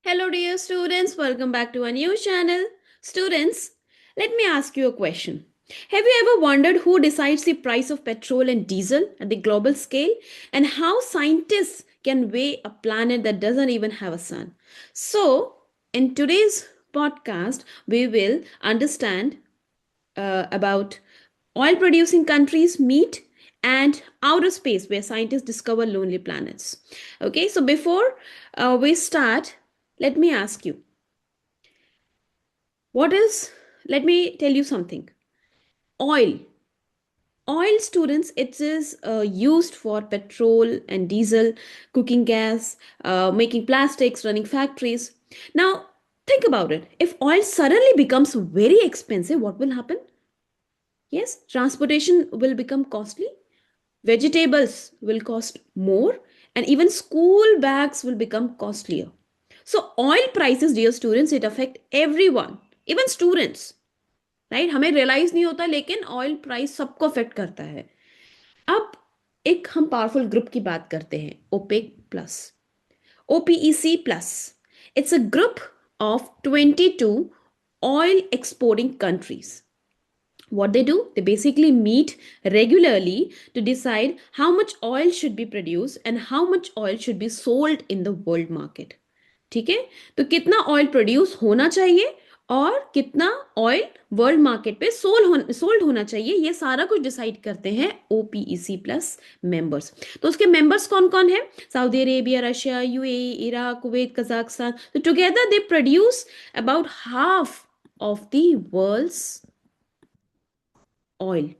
Hello, dear students. Welcome back to our new channel. Students, let me ask you a question. Have you ever wondered who decides the price of petrol and diesel at the global scale and how scientists can weigh a planet that doesn't even have a sun? So, in today's podcast, we will understand about oil producing countries meet and outer space where scientists discover lonely planets. Okay, so before we start, let me ask you what is, let me tell you something. Oil. Oil, students, it is used for petrol and diesel, cooking gas, making plastics, running factories. Now, think about it. If oil suddenly becomes very expensive, what will happen? Yes, transportation will become costly, vegetables will cost more, and even school bags will become costlier. So oil prices, dear students, it affect everyone, even students, right? हमें realise नहीं होता लेकिन oil price सबको affect करता है. अब एक हम पावरफुल ग्रुप की बात करते हैं, OPEC plus, OPEC plus. It's a group of 22 oil exporting countries. What they do, they basically meet regularly to decide how much oil should be produced and how much oil should be sold in the world market. ठीक है, तो कितना oil produce होना चाहिए और कितना oil world market पे sold होना चाहिए, ये सारा कुछ डिसाइड करते हैं OPEC प्लस मेंबर्स. तो उसके मेंबर्स कौन कौन है? Saudi Arabia, Russia, UAE, Iraq, Kuwait, Kazakhstan. तो together they produce about half of the world's oil.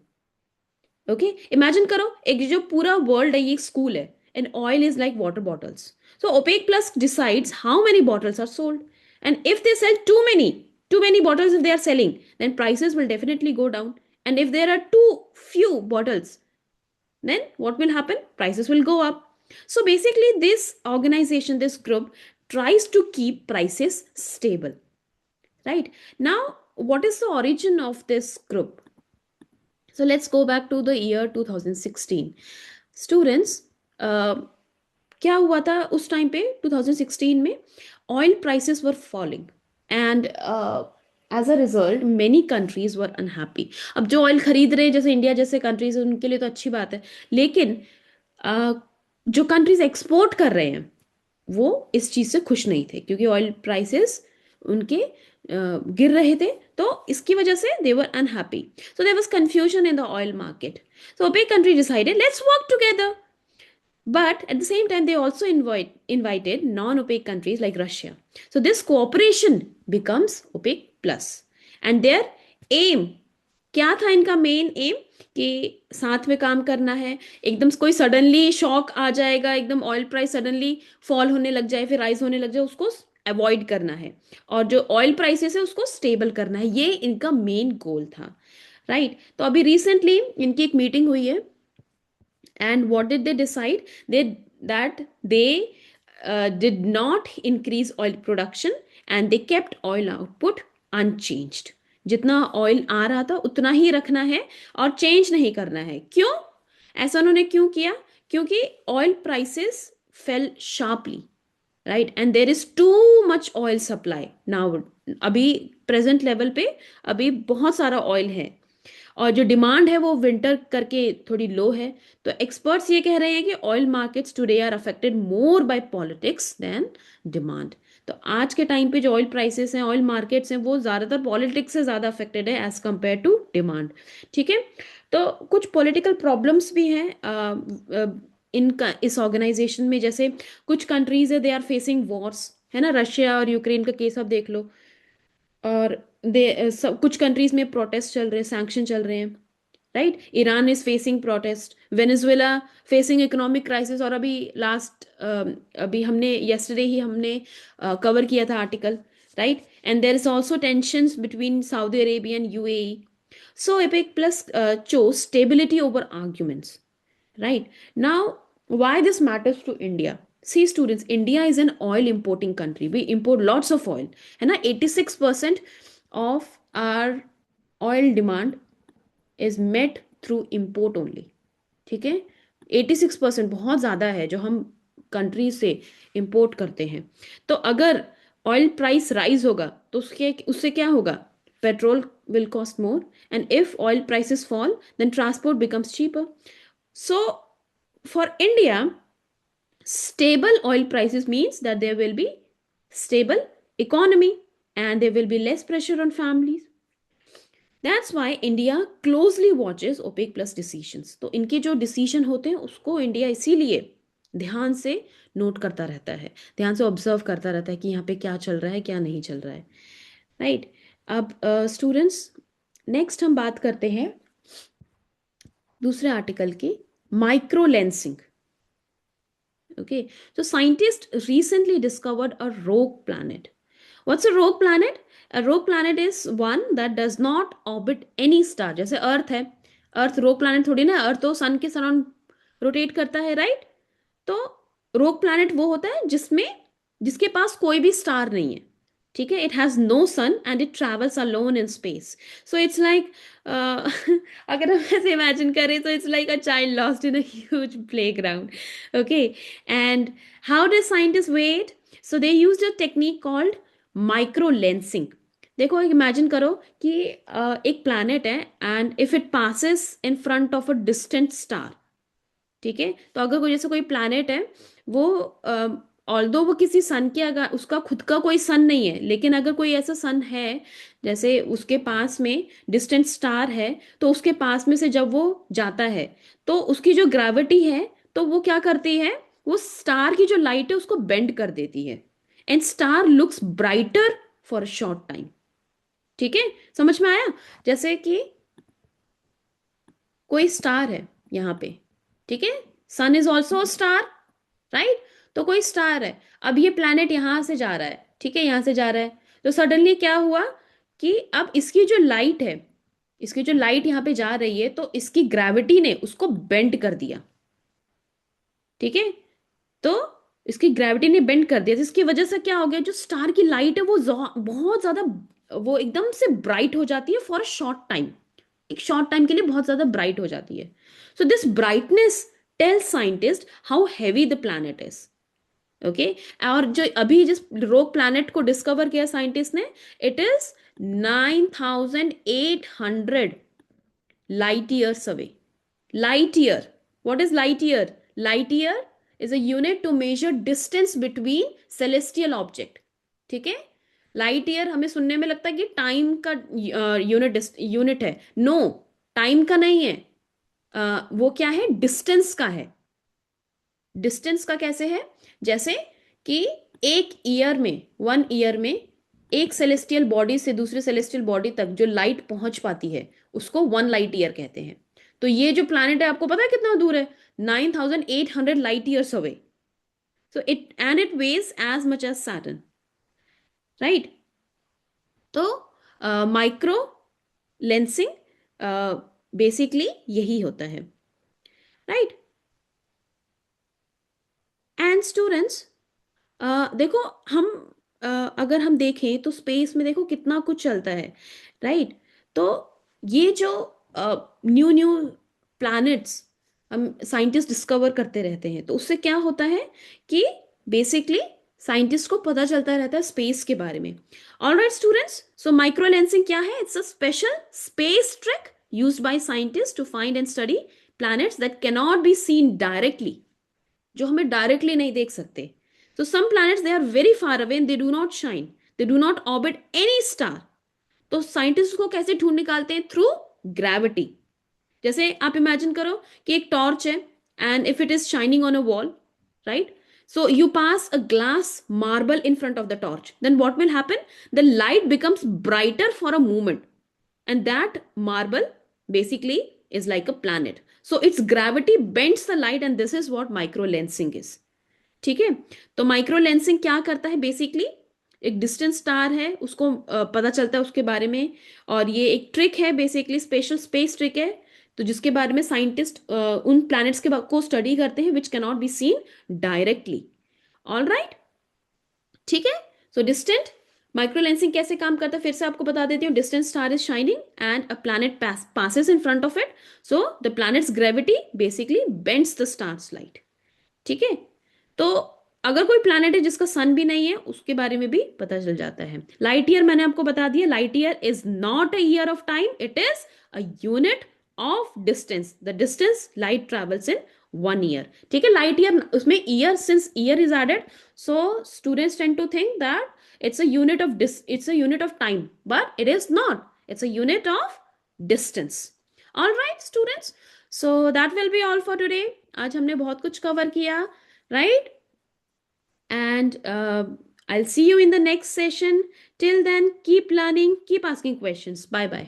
Okay, imagine करो एक जो पूरा वर्ल्ड है ये स्कूल है and oil is like water bottles. So OPEC Plus decides how many bottles are sold. And if they sell too many bottles if they are selling, then prices will definitely go down. And if there are too few bottles, then what will happen? Prices will go up. So basically, this organization, this group, tries to keep prices stable. Right? Now, what is the origin of this group? So let's go back to the year 2016. Students, क्या हुआ था उस time पे 2016 में? Oil prices were falling and as a result many countries were unhappy. अब जो oil खरीद रहे हैं जैसे इंडिया जैसे कंट्रीज, उनके लिए तो अच्छी बात है, लेकिन जो कंट्रीज एक्सपोर्ट कर रहे हैं वो इस चीज़ से खुश नहीं थे क्योंकि ऑयल प्राइसेस उनके गिर रहे थे. तो इसकी वजह से they were unhappy. So there was confusion in the oil market. So OPEC country decided let's work together. But at the same time, they also invited non-OPEC countries like Russia. So this cooperation becomes OPEC plus. And their aim, क्या था इनका main M? कि साथ में काम करना है. एकदम कोई सडनली शॉक आ जाएगा, एकदम ऑयल प्राइस सडनली फॉल होने लग जाए, फिर राइज होने लग जाए, उसको अवॉइड करना है. और जो ऑयल प्राइसेस है उसको स्टेबल करना है. ये इनका मेन गोल था. राइट. तो अभी रिसेंटली इनकी एक मीटिंग हुई है. And what did they decide? They did not increase oil production and they kept oil output unchanged. जितना ऑयल आ रहा था उतना ही रखना है और चेंज नहीं करना है. क्यों ऐसा उन्होंने क्यों किया? क्योंकि oil prices fail sharply, right, and there is too much oil supply now. अभी प्रेजेंट लेवल पे अभी बहुत सारा ऑयल है और जो डिमांड है वो विंटर करके थोड़ी लो है. तो एक्सपर्ट्स ये कह रहे हैं कि oil markets today are affected more by politics than demand. तो आज के टाइम पे जो ऑयल प्राइसेस हैं, ऑयल मार्केट्स हैं, वो ज़्यादातर पॉलिटिक्स से ज़्यादा अफेक्टेड है एज कम्पेयर टू डिमांड. ठीक है, तो कुछ पॉलिटिकल प्रॉब्लम्स भी हैं इनका इस ऑर्गेनाइजेशन में. जैसे कुछ कंट्रीज है दे आर फेसिंग वॉर्स, है ना, रशिया और यूक्रेन का केस आप देख लो. और कुछ कंट्रीज में प्रोटेस्ट चल रहे हैं, सैंक्शन चल रहे हैं, right. Iran is facing protest, Venezuela facing economic crisis. और अभी लास्ट अभी हमने येस्टरडे ही हमने कवर किया था article, right. And there is also tensions between Saudi Arabia and UAE. So OPEC plus chose stability over arguments, right. Now, why this matters to India? See students, India is an oil importing country. We import lots of oil, है ना. 86% of our oil demand is met through import only. ठीक है, 86% बहुत ज़्यादा है जो हम country से इंपोर्ट करते हैं. तो अगर ऑयल प्राइस राइज होगा तो उसके उससे क्या होगा, petrol will cost more, and if oil prices fall then transport becomes cheaper. So for India, stable oil prices means that there will be stable economy and there will be less pressure on families. That's why India closely watches OPEC plus decisions. तो इनके जो decision होते हैं उसको India इसीलिए ध्यान से note करता रहता है, ध्यान से ऑब्जर्व करता रहता है कि यहाँ पे क्या चल रहा है क्या नहीं चल रहा है. राइट. अब स्टूडेंट्स, नेक्स्ट हम बात करते हैं दूसरे आर्टिकल की, micro lensing. Okay, so scientists recently discovered a rogue planet. What's a rogue planet? A rogue planet is one that does not orbit any star. जैसे अर्थ है, अर्थ रोग प्लैनेट थोड़ी ना, अर्थ तो सन के सराउंड रोटेट करता है, राइट? तो रोग प्लैनेट वो होता है जिसमें जिसके पास कोई भी स्टार नहीं है. ठीक है, it has no sun and it travels alone in space. So it's like, अगर हम ऐसे इमेजिन करें तो it's like a child lost in a huge playground. Okay, and how do scientists wait? So they used a technique called micro lensing. देखो, imagine करो कि एक planet है and if it passes in front of a distant star. ठीक है, तो अगर कोई जैसे कोई प्लैनेट है, वो ऑल्दो वो किसी सन के, अगर उसका खुद का कोई सन नहीं है, लेकिन अगर कोई ऐसा सन है जैसे उसके पास में डिस्टेंट स्टार है, तो उसके पास में से जब वो जाता है तो उसकी जो ग्रेविटी है तो वो क्या करती है, वो स्टार की जो लाइट है उसको बेंड कर देती है and star looks brighter for a short time. ठीक है, समझ में आया? जैसे कि कोई स्टार है यहाँ पे, ठीक है, सन इज ऑल्सो स्टार, राइट? तो कोई स्टार है, अब ये प्लैनेट यहां से जा रहा है, ठीक है, यहां से जा रहा है, तो सडनली क्या हुआ कि अब इसकी जो लाइट है, इसकी जो लाइट यहाँ पे जा रही है, तो इसकी ग्रेविटी ने उसको बेंड कर दिया. ठीक है, तो इसकी ग्रेविटी ने बेंड कर दिया, जिसकी वजह से क्या हो गया, जो स्टार की लाइट है वो बहुत ज्यादा, वो एकदम से ब्राइट हो जाती है फॉर अ शॉर्ट टाइम, एक शॉर्ट टाइम के लिए बहुत ज्यादा ब्राइट हो जाती है. So this brightness tells scientist how heavy the planet is. Okay, और जो अभी जिस रोग प्लैनेट को डिस्कवर किया साइंटिस्ट ने, it is 9800 light years away. Light year. What is light year? Light year is a unit to measure distance between celestial object. ठीक है, लाइट ईयर हमें सुनने में लगता है कि टाइम का यूनिट है. नो, टाइम का नहीं है. वो क्या है, डिस्टेंस का है. डिस्टेंस का कैसे है, जैसे कि एक ईयर में, 1 ईयर में एक सेलेस्टियल बॉडी से दूसरे सेलेस्टियल बॉडी तक जो लाइट पहुंच पाती है उसको 1 लाइट ईयर कहते हैं. तो ये जो प्लैनेट है, आपको पता है कितना दूर है? 9800 light years away. So it and it weighs as much as Saturn, right? तो माइक्रो लेंसिंग बेसिकली यही होता है, राइट? एंड स्टूडेंट्स, देखो, हम अगर हम देखें तो स्पेस में देखो कितना कुछ चलता है, राइट? तो ये जो न्यू न्यू प्लैनेट्स हम साइंटिस्ट डिस्कवर करते रहते हैं, तो उससे क्या होता है कि बेसिकली साइंटिस्ट को पता चलता रहता है स्पेस के बारे में. Alright students, so microlensing क्या है? It's a special space trick used by scientist to find and study planets that can not be seen directly, जो हमें डायरेक्टली नहीं देख सकते. So some planets, they are very far away and they do not shine. They do not orbit any star. तो scientist को कैसे ढूंढ निकालते हैं? Through gravity. जैसे आप इमेजिन करो कि एक टॉर्च है and if it is shining on a wall, right? So you pass a glass marble in front of the torch. Then what will happen? The light becomes brighter for a moment. And that marble basically is like a planet. So its gravity bends the light and this is what microlensing is. ठीक है, तो microlensing क्या करता है? Basically एक distant star है, उसको पता चलता है उसके बारे में, और ये एक ट्रिक है, बेसिकली स्पेशल स्पेस ट्रिक है, तो जिसके बारे में साइंटिस्ट उन प्लैनेट्स के को स्टडी करते हैं which can not be seen directly. All right, ठीक है. सो डिस्टेंट माइक्रो लेंसिंग कैसे काम करता है फिर से आपको बता देती हूँ. Distant star is shining and a planet passes in front of it, so the planet's gravity basically bends the star's light. ठीक है, तो अगर कोई प्लैनेट है जिसका सन भी नहीं है उसके बारे में भी पता चल जाता है। लाइट ईयर मैंने आपको बता दिया, light year is not a year of time, it is a unit of distance, the distance light travels in 1 year. ठीक है, लाइट ईयर उसमें year, since year is added, so students tend to think that it's a unit of time, but it is not, it's a unit of distance. All right students, so that will be all for today. आज हमने बहुत कुछ cover किया, right? And I'll see you in the next session. Till then, keep learning, keep asking questions. Bye bye.